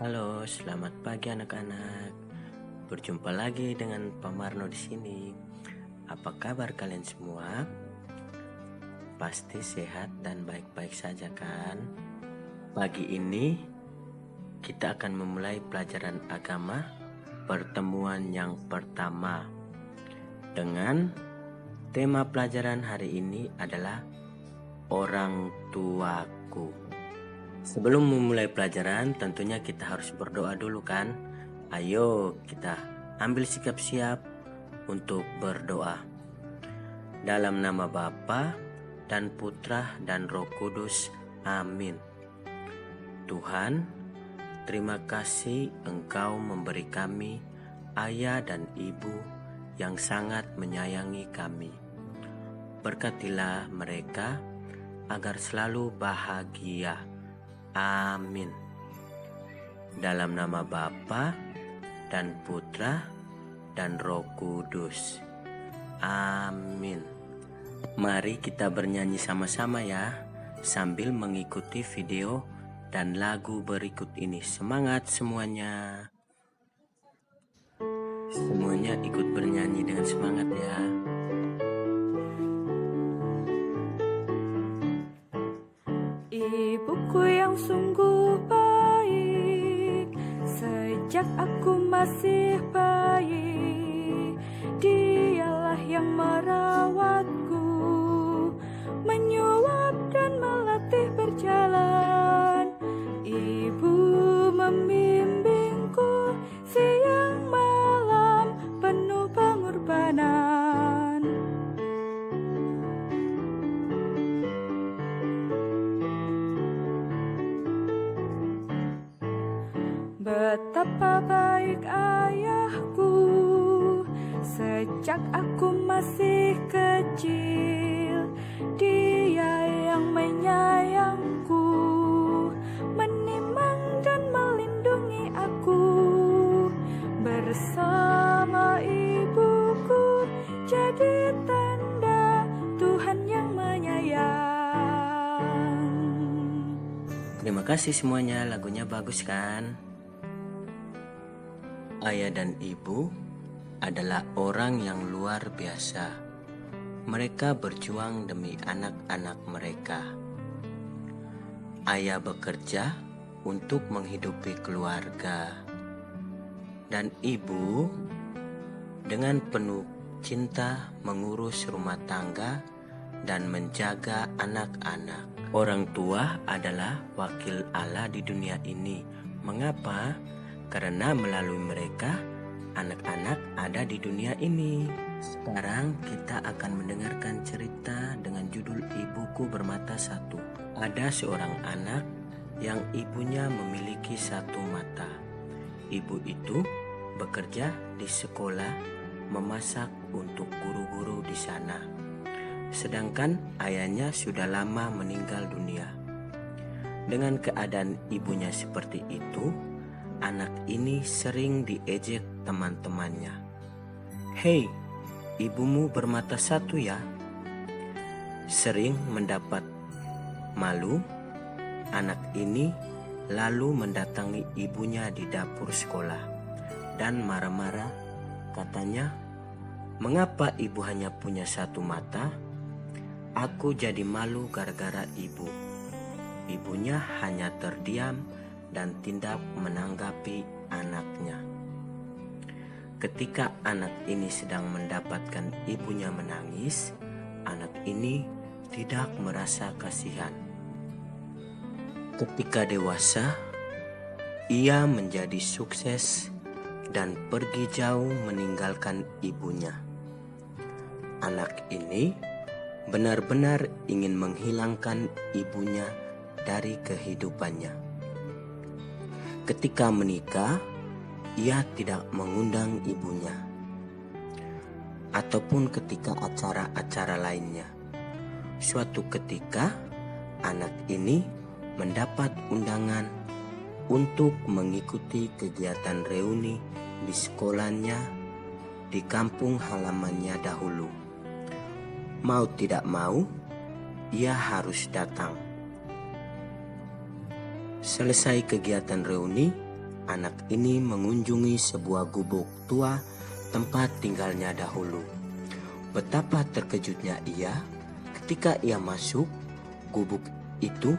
Halo, selamat pagi anak-anak. Berjumpa lagi dengan Pak Marno di sini. Apa kabar kalian semua? Pasti sehat dan baik-baik saja kan? Pagi ini kita akan memulai pelajaran agama pertemuan yang pertama. Dengan tema pelajaran hari ini adalah orang tuaku. Sebelum memulai pelajaran, tentunya kita harus berdoa dulu kan? Ayo kita ambil sikap siap untuk berdoa. Dalam nama Bapa dan Putra dan Roh Kudus. Amin. Tuhan, terima kasih Engkau memberi kami ayah dan ibu yang sangat menyayangi kami. Berkatilah mereka agar selalu bahagia. Amin. Dalam nama Bapa dan Putra dan Roh Kudus. Amin. Mari kita bernyanyi sama-sama ya, sambil mengikuti video dan lagu berikut ini. Semangat semuanya. Semuanya ikut bernyanyi dengan semangat ya. Ibuku yang sungguh baik, sejak aku masih bayi, dialah yang merawatku, menyuap dan melatih berjalan. Ibu membimbingku siang malam penuh pengorbanan. Betapa baik ayahku, sejak aku masih kecil, dia yang menyayangku, menimang dan melindungi aku. Bersama ibuku jadi tanda Tuhan yang menyayang. Terima kasih semuanya, lagunya bagus kan? Ayah dan ibu adalah orang yang luar biasa. Mereka berjuang demi anak-anak mereka. Ayah bekerja untuk menghidupi keluarga, dan ibu dengan penuh cinta mengurus rumah tangga dan menjaga anak-anak. Orang tua adalah wakil Allah di dunia ini. Mengapa? Karena melalui mereka, anak-anak ada di dunia ini. Sekarang kita akan mendengarkan cerita dengan judul Ibuku Bermata Satu. Ada seorang anak yang ibunya memiliki satu mata. Ibu itu bekerja di sekolah, memasak untuk guru-guru di sana. Sedangkan ayahnya sudah lama meninggal dunia. Dengan keadaan ibunya seperti itu, anak ini sering diejek teman-temannya. "Hei, ibumu bermata satu ya?" Sering mendapat malu, anak ini lalu mendatangi ibunya di dapur sekolah dan marah-marah. Katanya, "Mengapa ibu hanya punya satu mata? Aku jadi malu gara-gara ibu." Ibunya hanya terdiam dan tidak menanggapi anaknya. Ketika anak ini sedang mendapatkan ibunya menangis, anak ini tidak merasa kasihan. Ketika dewasa, ia menjadi sukses dan pergi jauh meninggalkan ibunya. Anak ini benar-benar ingin menghilangkan ibunya dari kehidupannya. Ketika menikah, ia tidak mengundang ibunya, ataupun ketika acara-acara lainnya. Suatu ketika, anak ini mendapat undangan untuk mengikuti kegiatan reuni di sekolahnya di kampung halamannya dahulu. Mau tidak mau, ia harus datang. Selesai kegiatan reuni, anak ini mengunjungi sebuah gubuk tua tempat tinggalnya dahulu. Betapa terkejutnya ia ketika ia masuk gubuk itu.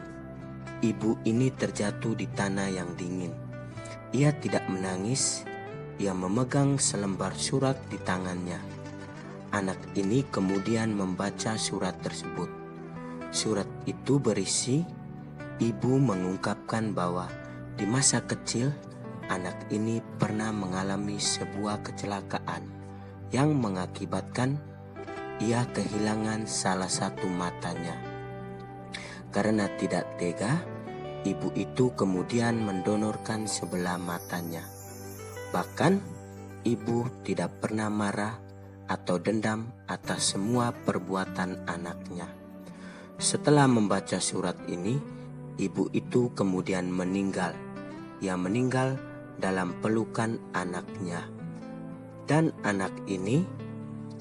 Ibu ini terjatuh di tanah yang dingin. Ia tidak menangis. Ia memegang selembar surat di tangannya. Anak ini kemudian membaca surat tersebut. Surat itu berisi, ibu mengungkapkan bahwa di masa kecil anak ini pernah mengalami sebuah kecelakaan yang mengakibatkan ia kehilangan salah satu matanya. Karena tidak tega, ibu itu kemudian mendonorkan sebelah matanya. Bahkan ibu tidak pernah marah atau dendam atas semua perbuatan anaknya. Setelah membaca surat ini, ibu itu kemudian meninggal. Ia meninggal dalam pelukan anaknya. Dan anak ini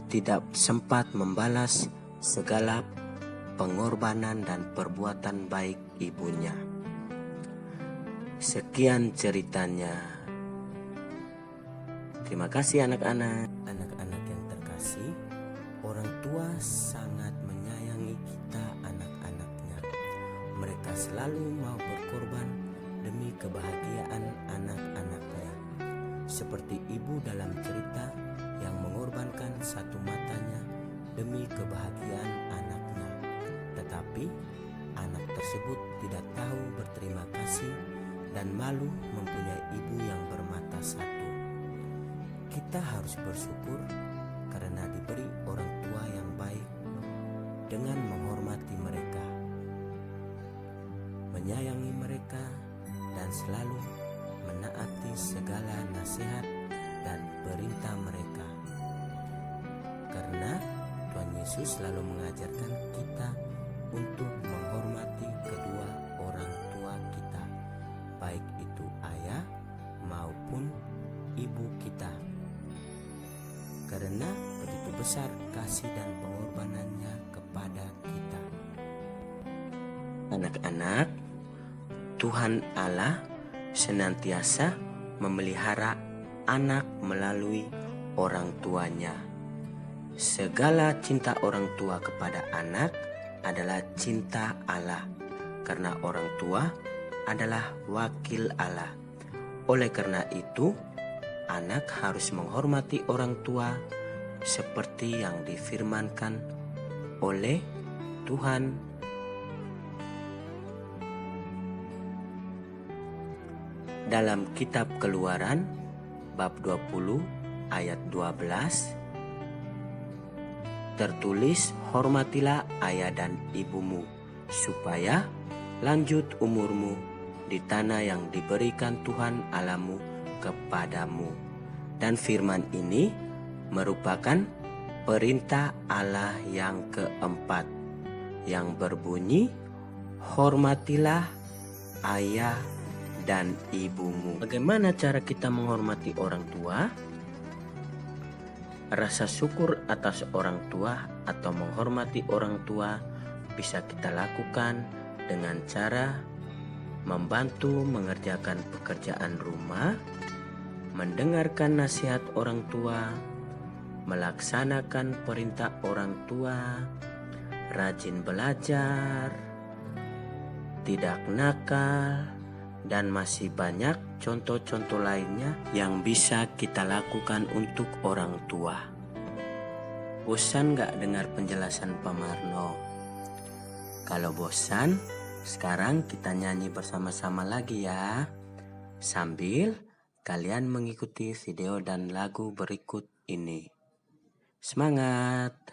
tidak sempat membalas segala pengorbanan dan perbuatan baik ibunya. Sekian ceritanya. Terima kasih anak-anak. Anak-anak yang terkasih, orang tua sangat menyayangi kita anak-anaknya. Mereka selalu mau berkorban demi kebahagiaan anak-anaknya. Seperti ibu dalam cerita yang mengorbankan satu matanya demi kebahagiaan anaknya. Tetapi anak tersebut tidak tahu berterima kasih dan malu mempunyai ibu yang bermata satu. Kita harus bersyukur karena diberi orang tua yang baik dengan menghormati mereka, menyayangi mereka, dan selalu menaati segala nasihat dan perintah mereka. Karena Tuhan Yesus selalu mengajarkan kita untuk menghormati kedua orang tua kita, baik itu ayah maupun ibu kita. Karena begitu besar kasih dan pengorbanannya kepada kita. Anak-anak, Tuhan Allah senantiasa memelihara anak melalui orang tuanya. Segala cinta orang tua kepada anak adalah cinta Allah, karena orang tua adalah wakil Allah. Oleh karena itu, anak harus menghormati orang tua seperti yang difirmankan oleh Tuhan. Dalam kitab Keluaran bab 20 ayat 12 tertulis, hormatilah ayah dan ibumu supaya lanjut umurmu di tanah yang diberikan Tuhan Allahmu kepadamu. Dan firman ini merupakan perintah Allah yang keempat yang berbunyi, hormatilah ayah dan ibumu. Bagaimana cara kita menghormati orang tua? Rasa syukur atas orang tua atau menghormati orang tua bisa kita lakukan dengan cara membantu mengerjakan pekerjaan rumah, mendengarkan nasihat orang tua, melaksanakan perintah orang tua, rajin belajar, tidak nakal, dan masih banyak contoh-contoh lainnya yang bisa kita lakukan untuk orang tua. Bosan gak dengar penjelasan Pak Marno? Kalau bosan, sekarang kita nyanyi bersama-sama lagi ya. Sambil kalian mengikuti video dan lagu berikut ini. Semangat!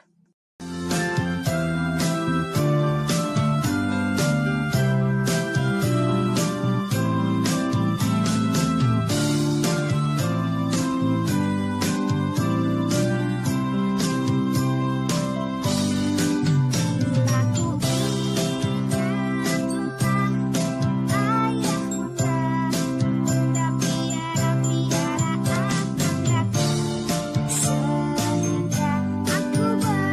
Sehingga aku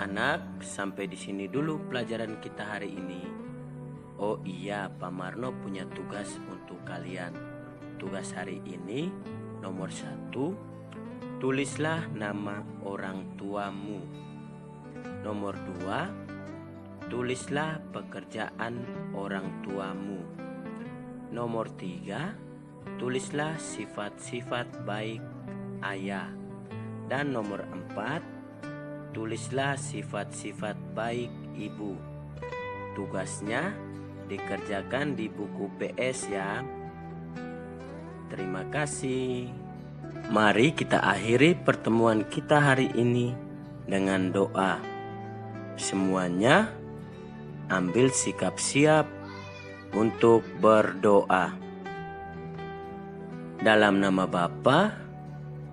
anak-anak, sampai di sini dulu pelajaran kita hari ini. Oh iya, Pak Marno punya tugas untuk kalian. Tugas hari ini nomor 1, tulislah nama orang tuamu. Nomor 2, tulislah pekerjaan orang tuamu. Nomor 3, tulislah sifat-sifat baik ayah. Dan nomor 4, tulislah sifat-sifat baik ibu. Tugasnya dikerjakan di buku PS ya. Terima kasih. Mari kita akhiri pertemuan kita hari ini dengan doa. Semuanya ambil sikap siap untuk berdoa. Dalam nama Bapa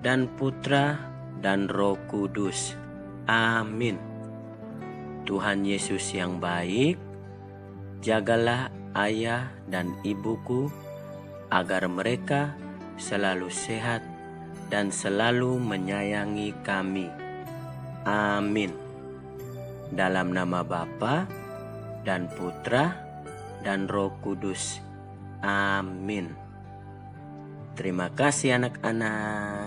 dan Putra dan Roh Kudus. Amin. Tuhan Yesus yang baik, jagalah ayah dan ibuku agar mereka selalu sehat dan selalu menyayangi kami. Amin. Dalam nama Bapa dan Putra dan Roh Kudus. Amin. Terima kasih anak-anak.